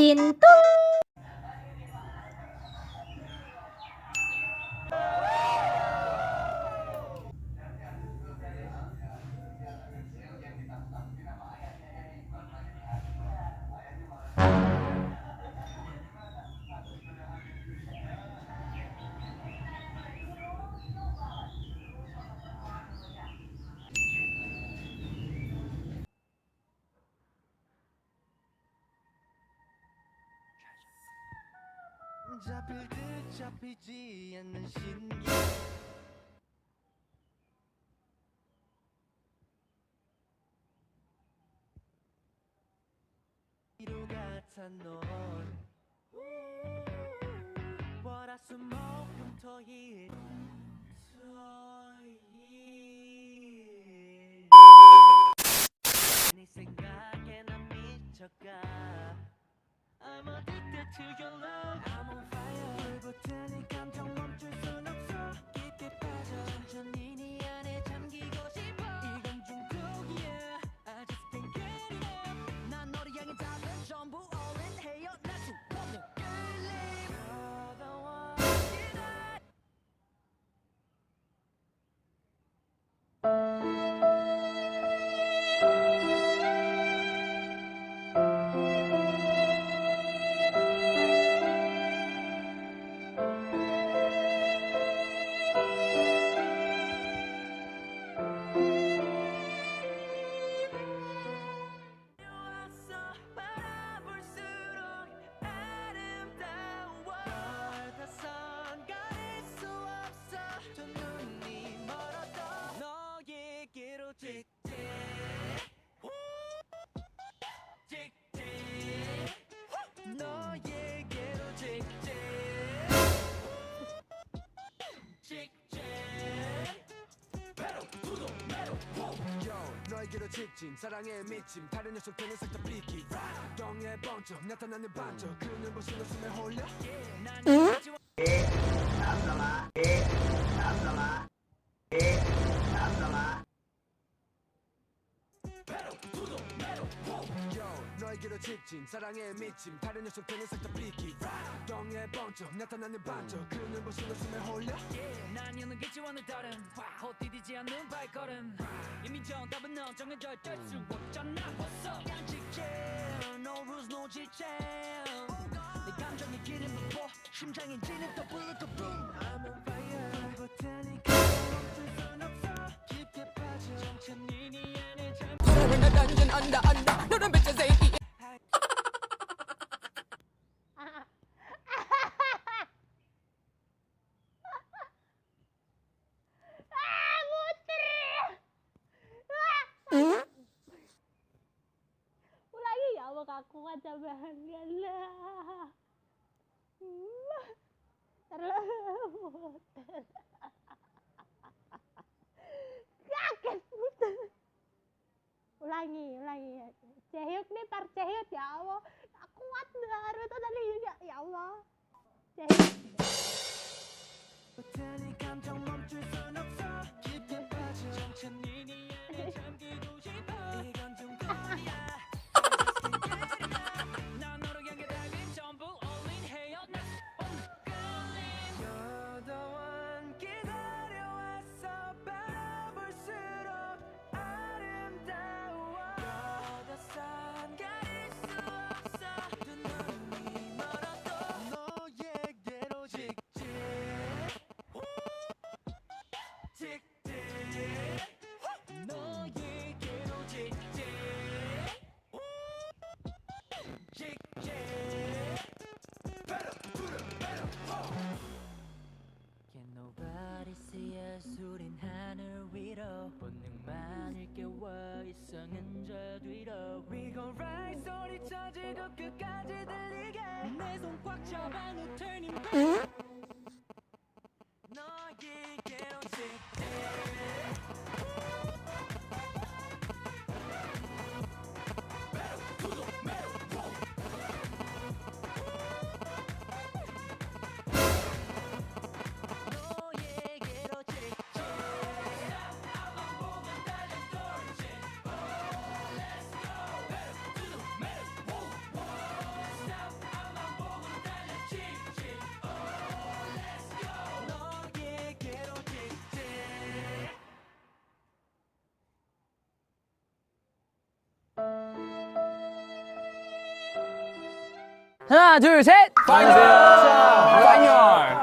진또 잡힐 듯 잡히지 않는 신기 로 같아 넌 월화수목금토일 네 생각에 난 미쳐가 I'm addicted to your love I'm on fire 불붙으니 감정 멈출 순 없어 깊게 빠져 천천히 네 안에 잠기고 싶어 이건 중독이야 I just can't get enough 난 너를 향해 달린 전부 all in 헤어날 수 없는 끌림 You're the one that 너에게로 직진 사랑에 미침 다른 녀석들은 싹 다 삐기 덩에 번쩍 나타나는 반쪽 그 눈부신 웃음에 홀려 너에게로 직진 사랑에 미침 다른 녀석들은 싹 다 삐기 덩에 번쩍 나타나는 반쪽 그 눈부신 웃음에 홀려 난 여는 기지와는 다른 헛디디지 않는 발걸음 이미 정답은 넌 정해져 어쩔 수 없잖아 벌써 간직해 No rules no 지체 내 감정이 기름 부어 심장이 지는 더 불러 더 boom I'm on fire 불붙으니까 멈출 순 없어 깊게 빠져 천천히 네 안에 잠 We're in a dungeon under. No, them bitches ain't eating. ulangi ya Allah aku aja bahagia lah terlalu kaget puter ulangi Cehyuk nih par Cehyuk ya Allah tak kuat baru tuh tadi ya Allah Cehyuk 불붙으니 감정 멈출 순 없어 깊게 빠져 천천히 네 안에 잠기고 싶어 이건 중독이야 난 너를 향해 달린 전부 all in 헤어날 수 없는 끌림 You're the one 기다려왔어 바라볼수록 아름다워 You're the sun 가릴 수 없어 두 눈이 멀어도 너에게로 직진 너에게로 직진 Can nobody see us 우린 하늘 위로 본능만을 깨워 이성은 저 뒤로 We gon' rise 소리쳐 지고 끝까지 들리게 내 손 꽉 잡아 no turning back 너에게로 직진 너에게로 직진 Stop 하나, 둘, 셋. 안녕하세요. 파이널.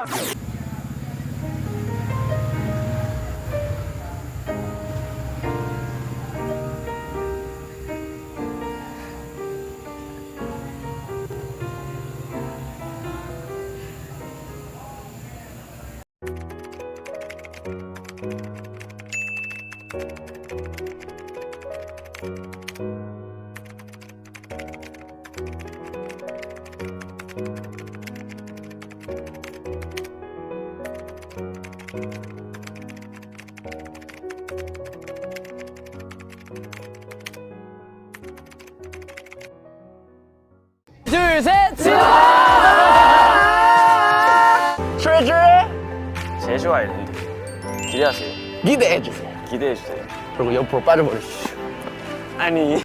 둘, 셋. 트레저. 제일 좋아했는데. 기대하세요. 기대해주세요. 기대해주세요. 그리고 옆으로 빠져버리시죠. 아니.